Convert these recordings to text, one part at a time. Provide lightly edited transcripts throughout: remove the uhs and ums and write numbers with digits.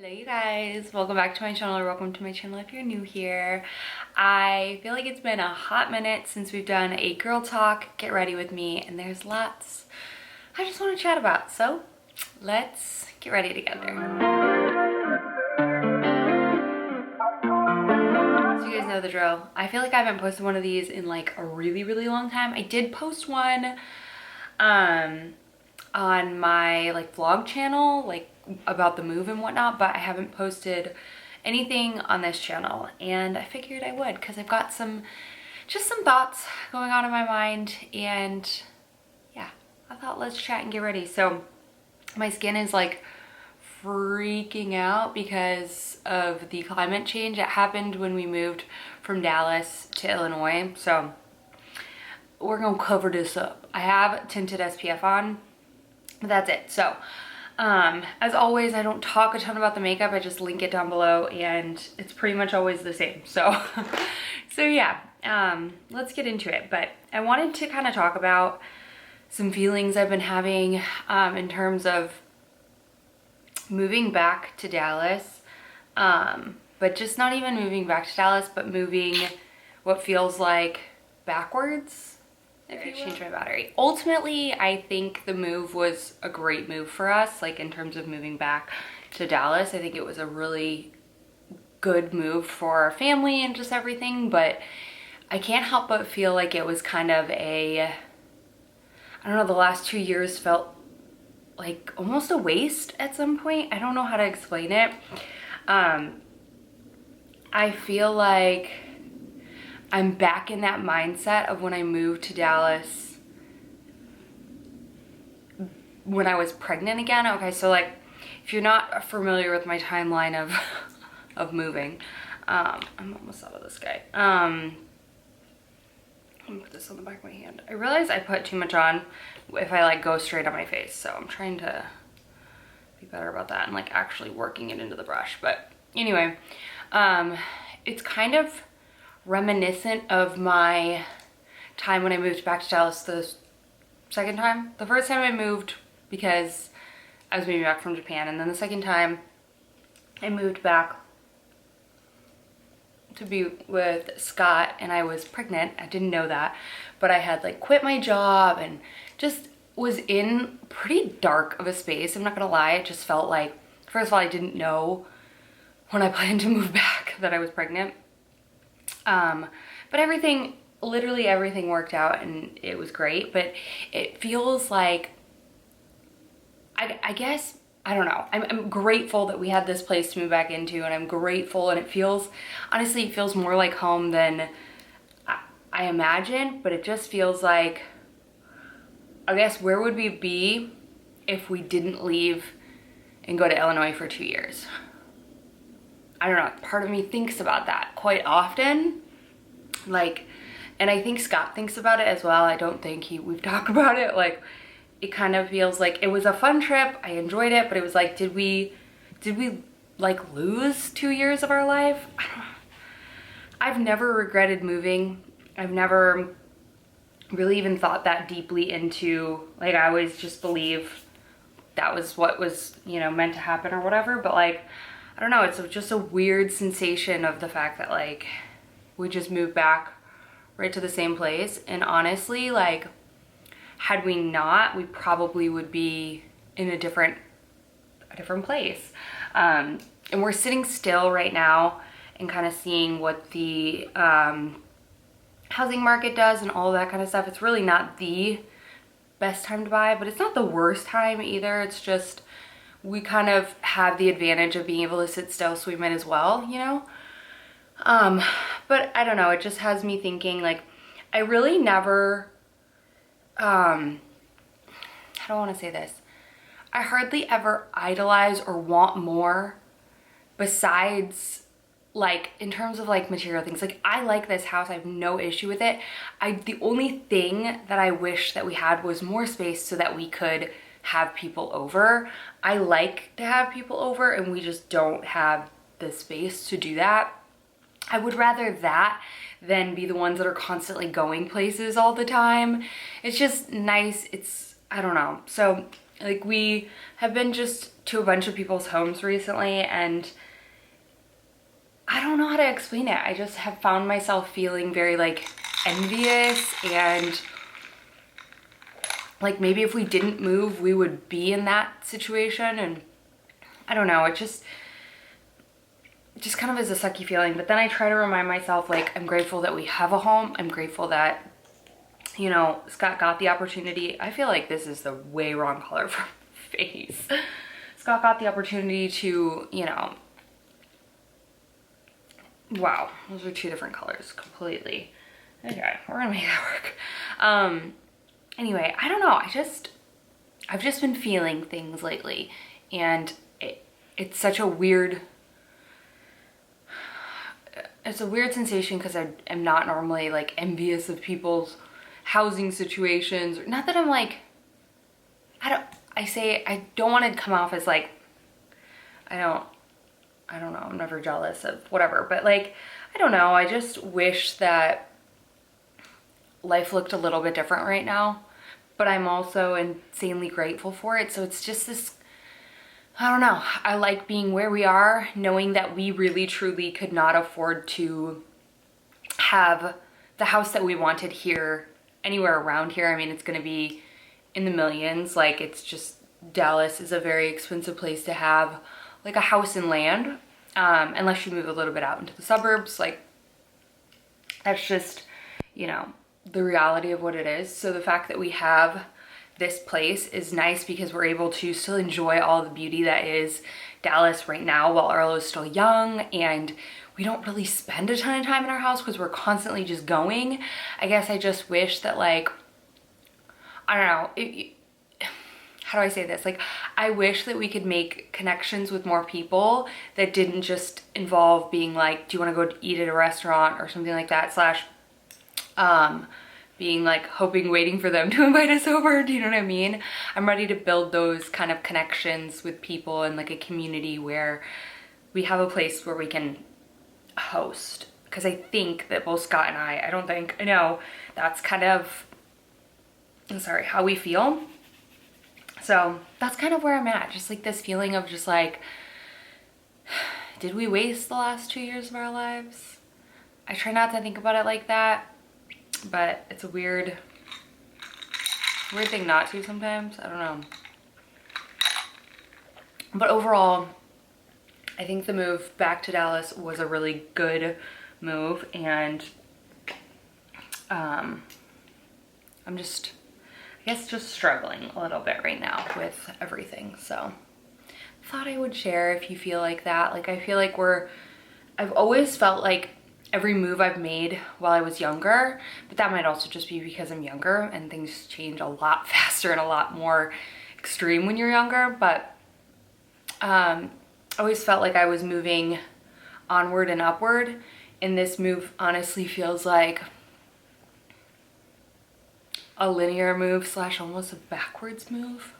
Hello you guys, welcome back to my channel, or welcome to my channel if you're new here. I feel like it's been a hot minute since we've done a girl talk, get ready with me, and there's lots I just want to chat about, so let's get ready together. So you guys know the drill. I feel like I haven't posted one of these in like a really long time. I did post one on my like vlog channel, like about the move and whatnot, but I haven't posted anything on this channel, and I figured I would because I've got some thoughts going on in my mind, and yeah, I thought let's chat and get ready. So my skin is like freaking out because of the climate change that happened when we moved from Dallas to Illinois, so we're gonna cover this up. I have tinted SPF on, but that's it. So as always, I don't talk a ton about the makeup, I just link it down below, and it's pretty much always the same. So so yeah, let's get into it. But I wanted to kind of talk about some feelings I've been having in terms of moving back to Dallas, but just not even moving back to Dallas, but moving what feels like backwards. If you change my battery. Ultimately, I think the move was a great move for us, like in terms of moving back to Dallas. I think it was a really good move for our family and just everything, but I can't help but feel like it was kind of a, I don't know, the last 2 years felt like almost a waste at some point. I don't know how to explain it. I feel like I'm back in that mindset of when I moved to Dallas when I was pregnant again. Okay, so like if you're not familiar with my timeline of moving, I'm almost out of this guy. I'm gonna put this on the back of my hand. I realize I put too much on if I like go straight on my face, so I'm trying to be better about that and like actually working it into the brush. But anyway, it's kind of reminiscent of my time when I moved back to Dallas the second time. The first time I moved because I was moving back from Japan, and then the second time I moved back to be with Scott and I was pregnant. I didn't know that, but I had like quit my job and just was in pretty dark of a space. I'm not gonna lie, it just felt like, first of all, I didn't know when I planned to move back that I was pregnant. But everything, literally everything worked out and it was great, but it feels like, I guess, I don't know. I'm grateful that we had this place to move back into, and I'm grateful, and it feels, honestly, it feels more like home than I imagined, but it just feels like, I guess, where would we be if we didn't leave and go to Illinois for 2 years? I don't know, part of me thinks about that quite often, like, and I think Scott thinks about it as well. I don't think we've talked about it, like, it kind of feels like it was a fun trip, I enjoyed it, but it was like, did we like lose 2 years of our life? I've never regretted moving. I've never really even thought that deeply into, like, I always just believe that was what was, you know, meant to happen or whatever, but like, I don't know, it's just a weird sensation of the fact that like we just moved back right to the same place. And honestly, like, had we not, we probably would be in a different place. And we're sitting still right now and kind of seeing what the housing market does and all that kind of stuff. It's really not the best time to buy, but it's not the worst time either. It's just, we kind of have the advantage of being able to sit still, so we might as well, you know? But I don't know, it just has me thinking, like, I really never, how do I want to say this? I hardly ever idolize or want more besides, like, in terms of like material things. Like, I like this house, I have no issue with it. The only thing that I wish that we had was more space so that we could have people over. I like to have people over, and we just don't have the space to do that. I would rather that than be the ones that are constantly going places all the time. It's just nice. It's, I don't know. So Like, we have been just to a bunch of people's homes recently, and I don't know how to explain it. I just have found myself feeling very like envious, and like maybe if we didn't move, we would be in that situation. And I don't know, it just kind of is a sucky feeling. But then I try to remind myself, like, I'm grateful that we have a home. I'm grateful that, you know, Scott got the opportunity. I feel like this is the way wrong color for my face. Scott got the opportunity to, you know, wow, those are two different colors completely. Okay, we're gonna make that work. Anyway, I don't know, I've just been feeling things lately, and it's such a weird, it's a weird sensation because I'm not normally like envious of people's housing situations. Not that I'm like, I don't want to come off as like, I don't know, I'm never jealous of whatever, but like, I don't know, I just wish that life looked a little bit different right now, but I'm also insanely grateful for it. So it's just this, I don't know, I like being where we are, knowing that we really truly could not afford to have the house that we wanted here anywhere around here. I mean, it's going to be in the millions. Like, it's just, Dallas is a very expensive place to have like a house and land, unless you move a little bit out into the suburbs. Like, that's just, you know, the reality of what it is. So the fact that we have this place is nice because we're able to still enjoy all the beauty that is Dallas right now while Arlo is still young, and we don't really spend a ton of time in our house because we're constantly just going. I guess I just wish that, like, I don't know, how do I say this? Like, I wish that we could make connections with more people that didn't just involve being like, do you want to go eat at a restaurant or something like that, slash being like hoping, waiting for them to invite us over. Do you know what I mean? I'm ready to build those kind of connections with people in like a community where we have a place where we can host. Because I think that both Scott and I don't think, I know that's kind of, I'm sorry, how we feel. So that's kind of where I'm at. Just like this feeling of just like, did we waste the last 2 years of our lives? I try not to think about it like that, but it's a weird thing not to sometimes. I don't know. But overall, I think the move back to Dallas was a really good move, and I'm just, I guess, just struggling a little bit right now with everything. So thought I would share if you feel like that. Like, I feel like I've always felt like every move I've made while I was younger, but that might also just be because I'm younger and things change a lot faster and a lot more extreme when you're younger. But I always felt like I was moving onward and upward, and this move honestly feels like a linear move slash almost a backwards move.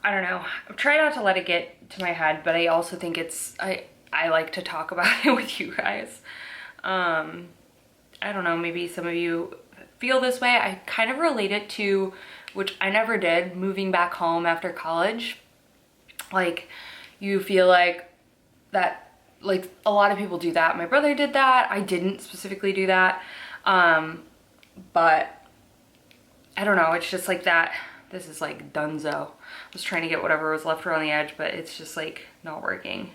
I don't know. I'm trying not to let it get to my head, but I also think it's, I like to talk about it with you guys. I don't know, maybe some of you feel this way. I kind of relate it to, which I never did, moving back home after college. Like, you feel like that, like a lot of people do that. My brother did that. I didn't specifically do that. But I don't know, it's just like that. This is like dunzo. I was trying to get whatever was left around the edge, but it's just like not working.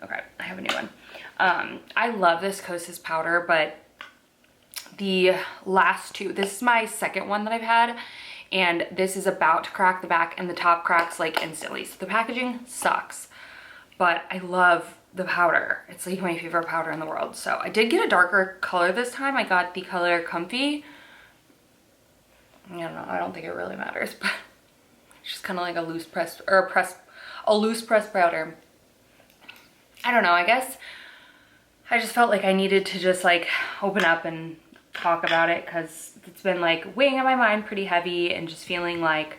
Okay, I have a new one. I love this Kosas powder, but the last two, this is my second one that I've had, and this is about to crack the back, and the top cracks like instantly. So the packaging sucks, but I love the powder. It's like my favorite powder in the world. So I did get a darker color this time. I got the color Comfy. I don't know, I don't think it really matters, but it's just kind of like a loose press, or a loose press powder. I don't know, I guess I just felt like I needed to just like open up and talk about it, because it's been like weighing on my mind pretty heavy, and just feeling like,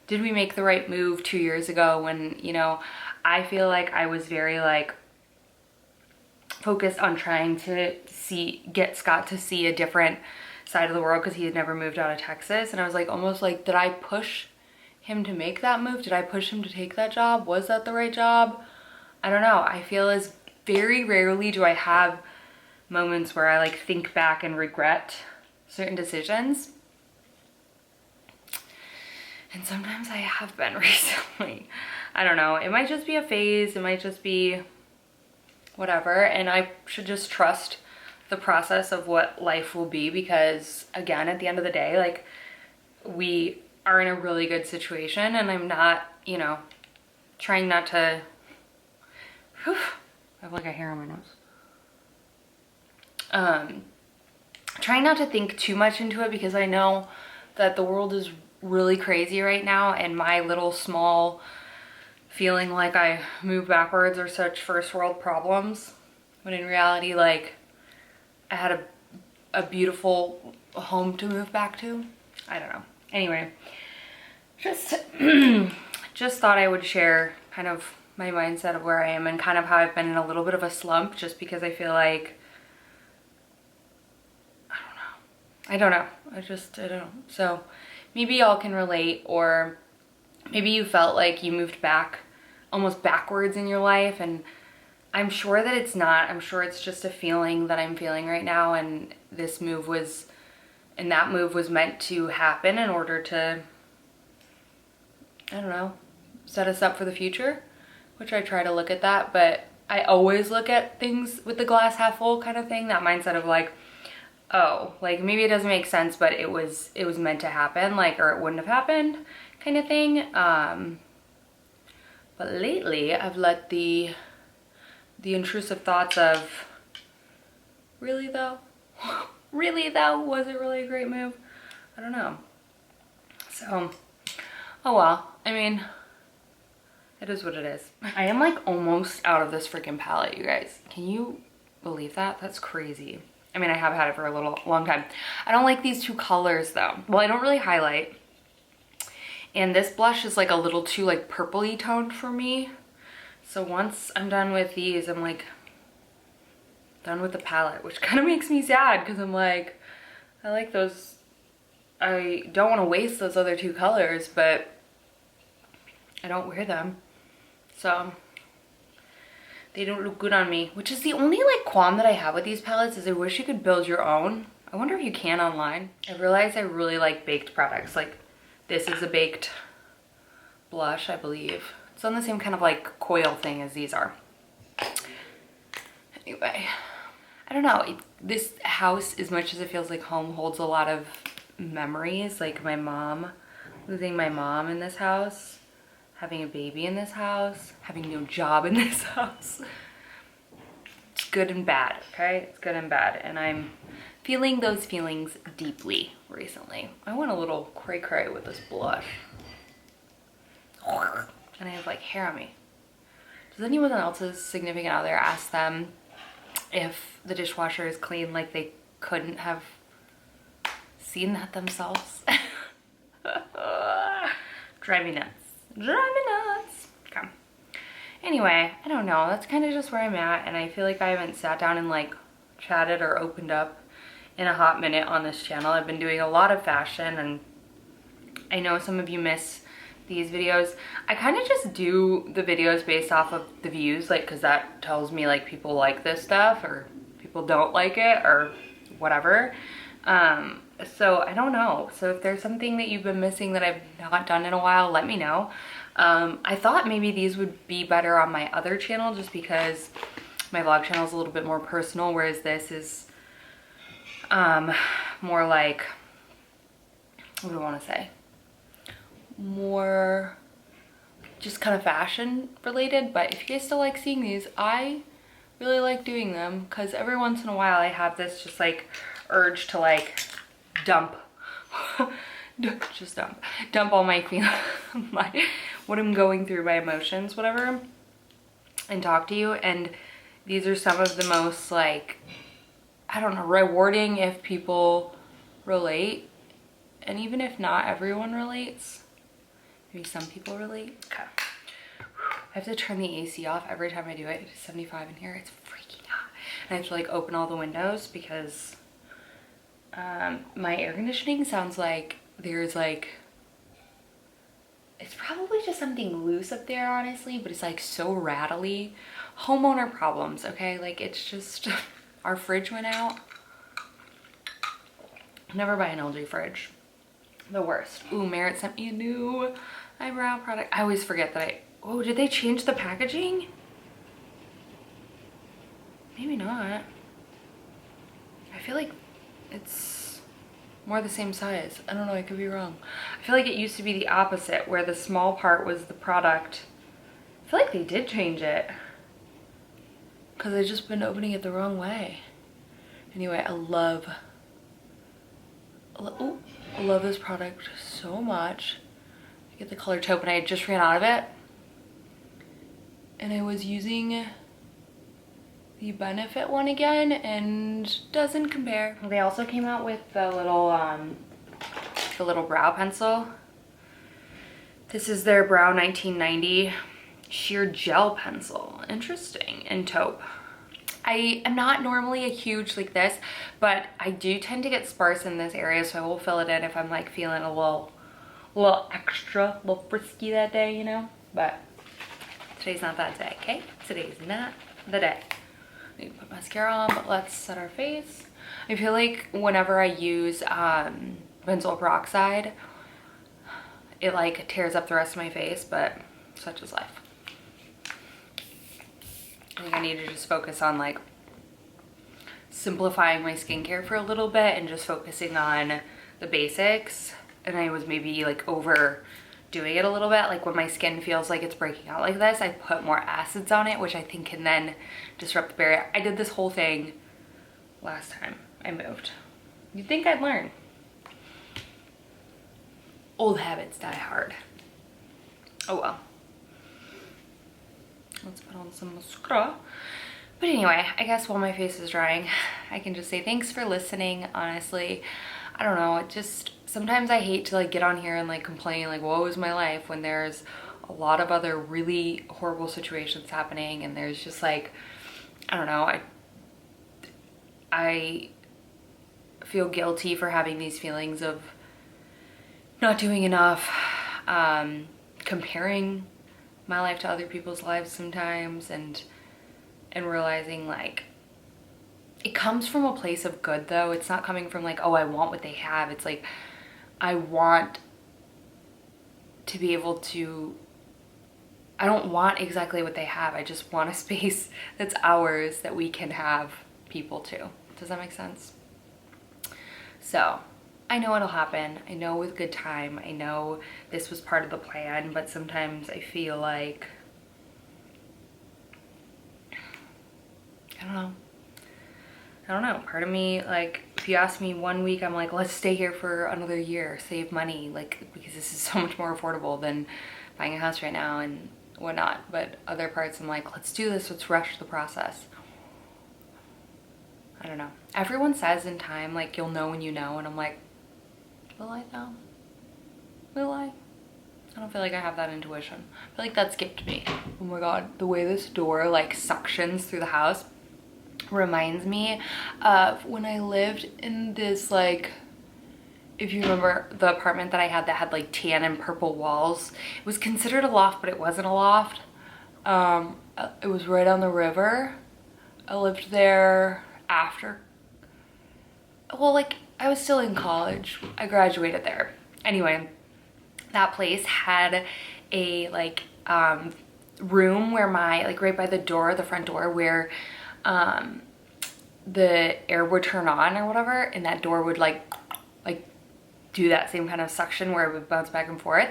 did we make the right move 2 years ago when, you know, I feel like I was very like focused on trying to get Scott to see a different side of the world, because he had never moved out of Texas. And I was like, almost like, did I push him to make that move? Did I push him to take that job? Was that the right job? I don't know. I feel as very rarely do I have moments where I like think back and regret certain decisions. And sometimes I have been recently. I don't know. It might just be a phase. It might just be whatever. And I should just trust the process of what life will be, because again, at the end of the day, like, we are in a really good situation, and I'm not, you know, trying not to, whew, I have like a hair on my nose. Trying not to think too much into it, because I know that the world is really crazy right now, and my little small feeling like I move backwards are such first world problems, when in reality, like, I had a beautiful home to move back to. I don't know. Anyway, just just thought I would share kind of my mindset of where I am and kind of how I've been in a little bit of a slump, just because I feel like, I don't know. I don't know. So maybe y'all can relate, or maybe you felt like you moved back almost backwards in your life, and I'm sure that it's not. I'm sure it's just a feeling that I'm feeling right now, and that move was meant to happen in order to, I don't know, set us up for the future, which I try to look at that, but I always look at things with the glass half full kind of thing, that mindset of like, oh, like maybe it doesn't make sense, but it was meant to happen, like, or it wouldn't have happened kind of thing. But lately I've let the intrusive thoughts of, really though? Really though? Was it really a great move? I don't know. So, oh well. I mean, it is what it is. I am like almost out of this freaking palette, you guys. Can you believe that? That's crazy. I mean, I have had it for a long time. I don't like these two colors though. Well, I don't really highlight. And this blush is like a little too like purpley toned for me. So once I'm done with these, I'm like done with the palette, which kind of makes me sad, because I'm like, I like those. I don't want to waste those other two colors, but I don't wear them. So they don't look good on me, which is the only like qualm that I have with these palettes, is I wish you could build your own. I wonder if you can online. I realized I really like baked products. Like, this is a baked blush, I believe. It's on the same kind of like coil thing as these are. Anyway, I don't know. This house, as much as it feels like home, holds a lot of memories. Like my mom, losing my mom in this house, having a baby in this house, having no job in this house. It's good and bad, okay? It's good and bad. And I'm feeling those feelings deeply recently. I went a little cray-cray with this blush. And I have like hair on me. Does anyone else's significant other ask them if the dishwasher is clean, like they couldn't have seen that themselves? Drive me nuts. Drive me nuts. Okay. Anyway, I don't know. That's kind of just where I'm at, and I feel like I haven't sat down and like chatted or opened up in a hot minute on this channel. I've been doing a lot of fashion, and I know some of you miss these videos. I kind of just do the videos based off of the views, like, because that tells me like people like this stuff or people don't like it or whatever. So I don't know. So if there's something that you've been missing that I've not done in a while, let me know. I thought maybe these would be better on my other channel, just because my vlog channel is a little bit more personal, whereas this is more like, what do I want to say? More just kind of fashion related. But if you guys still like seeing these, I really like doing them, because every once in a while I have this just like urge to like dump just dump all my feelings, what I'm going through, my emotions, whatever, and talk to you. And these are some of the most like, I don't know, rewarding if people relate. And even if not everyone relates, maybe some people relate. Okay. I have to turn the AC off every time I do it. It's 75 in here. It's freaking hot. And I have to like open all the windows because my air conditioning sounds like there's like It's probably just something loose up there, honestly, but it's like so rattly. Homeowner problems, okay? Like it's just, our fridge went out. Never buy an LG fridge. The worst. Ooh, Merit sent me a new eyebrow product. I always forget that oh, did they change the packaging? Maybe not. I feel like it's more the same size. I don't know, I could be wrong. I feel like it used to be the opposite, where the small part was the product. I feel like they did change it, because I've just been opening it the wrong way. Anyway, I love this product so much. I get the color taupe, and I just ran out of it. And I was using the Benefit one again, and doesn't compare. They also came out with the little brow pencil. This is their Brow 1990 sheer gel pencil. Interesting. And taupe. I am not normally a huge like this, but I do tend to get sparse in this area, so I will fill it in if I'm like feeling a little extra, a little frisky that day, you know? But today's not that day, okay? Today's not the day. I need to put mascara on, but let's set our face. I feel like whenever I use benzoyl peroxide, it like tears up the rest of my face, but such is life. I think I need to just focus on like simplifying my skincare for a little bit and just focusing on the basics. And I was maybe like overdoing it a little bit. Like when my skin feels like it's breaking out like this, I put more acids on it, which I think can then disrupt the barrier. I did this whole thing last time I moved. You'd think I'd learn. Old habits die hard. Oh well. Let's put on some mascara. But anyway, I guess while my face is drying, I can just say thanks for listening, honestly. I don't know, it just, sometimes I hate to like get on here and like complain like woe is my life when there's a lot of other really horrible situations happening, and there's just like, I don't know, I feel guilty for having these feelings of not doing enough, comparing my life to other people's lives sometimes, and realizing like it comes from a place of good though. It's not coming from like, oh, I want what they have. It's like I want to be able to, I don't want exactly what they have. I just want a space that's ours that we can have people too. Does that make sense? So I know it'll happen. I know with good time. I know this was part of the plan, but sometimes I feel like, I don't know. Part of me, like, if you ask me 1 week, I'm like, let's stay here for another year, save money, like, because this is so much more affordable than buying a house right now and whatnot. But other parts, I'm like, let's do this. Let's rush the process. I don't know. Everyone says in time, like, you'll know when you know, and I'm like, will I know? Will I? I don't feel like I have that intuition. I feel like that skipped me. Oh my god, the way this door like suctions through the house reminds me of when I lived in this, like, if you remember the apartment that I had that had like tan and purple walls. It was considered a loft, but it wasn't a loft. It was right on the river. I lived there after, well, like I was still in college. I graduated there. Anyway, that place had a like room where my, like right by the door, the front door, where the air would turn on or whatever, and that door would like do that same kind of suction where it would bounce back and forth.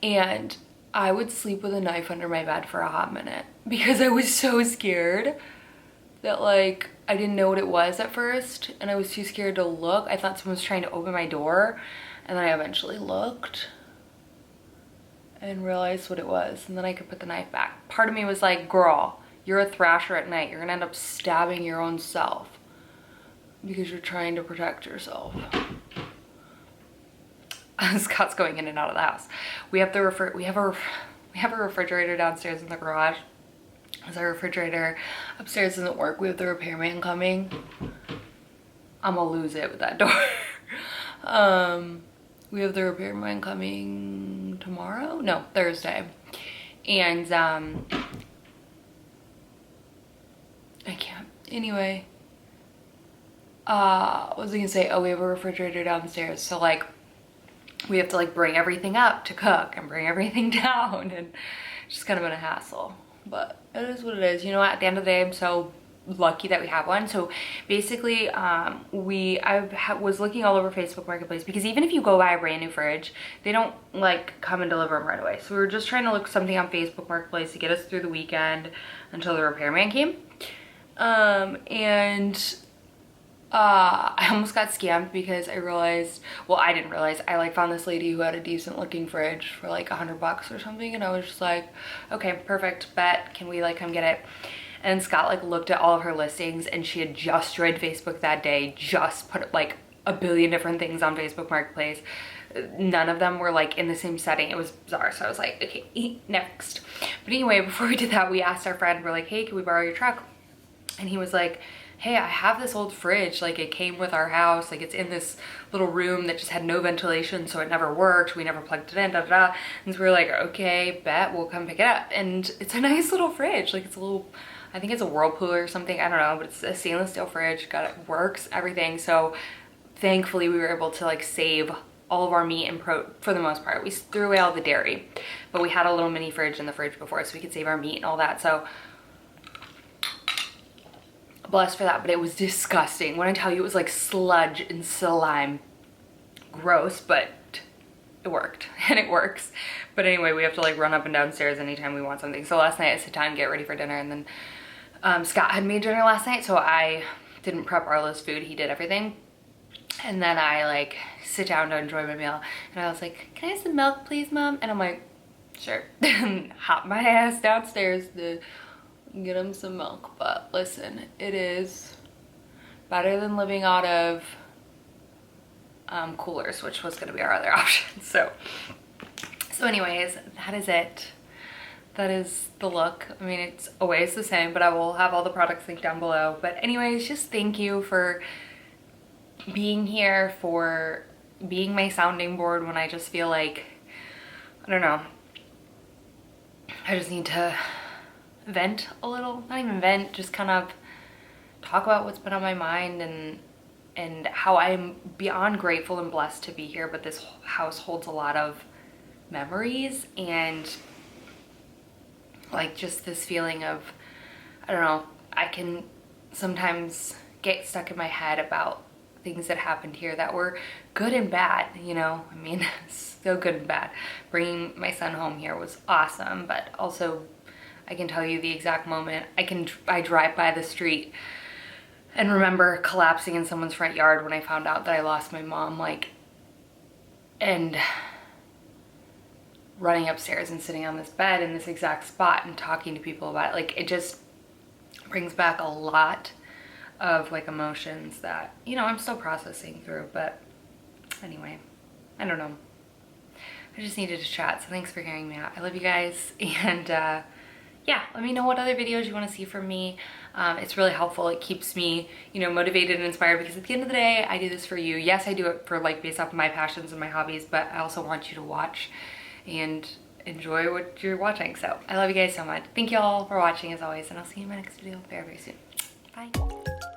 And I would sleep with a knife under my bed for a hot minute because I was so scared that like I didn't know what it was at first, and I was too scared to look. I thought someone was trying to open my door, and then I eventually looked and realized what it was, and then I could put the knife back. Part of me was like, girl, you're a thrasher at night. You're gonna end up stabbing your own self because you're trying to protect yourself. Scott's going in and out of the house. We have we have a refrigerator downstairs in the garage. As our refrigerator upstairs doesn't work, we have the repairman coming. I'm gonna lose it with that door. we have the repairman coming tomorrow? No, Thursday. And I can't, anyway. What was I gonna say? Oh, we have a refrigerator downstairs, so like we have to like bring everything up to cook and bring everything down, and it's just kind of been a hassle, but it is what it is. You know what, at the end of the day, I'm so lucky that we have one. So basically I was looking all over Facebook Marketplace, because even if you go buy a brand new fridge, they don't like come and deliver them right away. So we were just trying to look something on Facebook Marketplace to get us through the weekend until the repairman came. I almost got scammed because I realized, well, I didn't realize, I like found this lady who had a decent looking fridge for like $100 or something, and I was just like, okay, perfect, bet, can we like come get it? And Scott like looked at all of her listings, and she had just joined Facebook that day, just put like a billion different things on Facebook Marketplace. None of them were like in the same setting. It was bizarre. So I was like, okay, next. But anyway, before we did that, we asked our friend, we're like, hey, can we borrow your truck? And he was like, hey, I have this old fridge, like it came with our house, like it's in this little room that just had no ventilation, so it never worked, we never plugged it in, da da da. And so we were like, okay, bet, we'll come pick it up. And it's a nice little fridge, like it's a little, I think it's a Whirlpool or something, I don't know, but it's a stainless steel fridge, got it, works, everything. So thankfully we were able to like save all of our meat and for the most part. We threw away all the dairy, but we had a little mini fridge in the fridge before, so we could save our meat and all that. So blessed for that. But it was disgusting. When I tell you, it was like sludge and slime. Gross, but it worked and it works. But anyway, we have to like run up and downstairs anytime we want something. So last night I sit down and get ready for dinner, and then Scott had made dinner last night, so I didn't prep Arlo's food. He did everything. And then I like sit down to enjoy my meal, and I was like, can I have some milk please, Mom? And I'm like, sure. Hop my ass downstairs to get him some milk. But listen, it is better than living out of coolers, which was going to be our other option. So anyways, that is it. That is the look. I mean, it's always the same, but I will have all the products linked down below. But anyways, just thank you for being here, for being my sounding board when I just feel like, I don't know, I just need to vent a little. Not even vent, just kind of talk about what's been on my mind, and how I'm beyond grateful and blessed to be here. But this house holds a lot of memories, and like just this feeling of, I don't know, I can sometimes get stuck in my head about things that happened here that were good and bad, you know? I mean, so good and bad. Bringing my son home here was awesome, but also I can tell you the exact moment. I drive by the street and remember collapsing in someone's front yard when I found out that I lost my mom, like, and running upstairs and sitting on this bed in this exact spot and talking to people about it. Like, it just brings back a lot of like emotions that, you know, I'm still processing through. But anyway, I don't know, I just needed to chat. So thanks for hearing me out. I love you guys, and yeah, let me know what other videos you want to see from me. It's really helpful. It keeps me, you know, motivated and inspired, because at the end of the day, I do this for you. Yes, I do it for like based off of my passions and my hobbies, but I also want you to watch and enjoy what you're watching. So I love you guys so much. Thank you all for watching as always, and I'll see you in my next video very, very soon. Bye.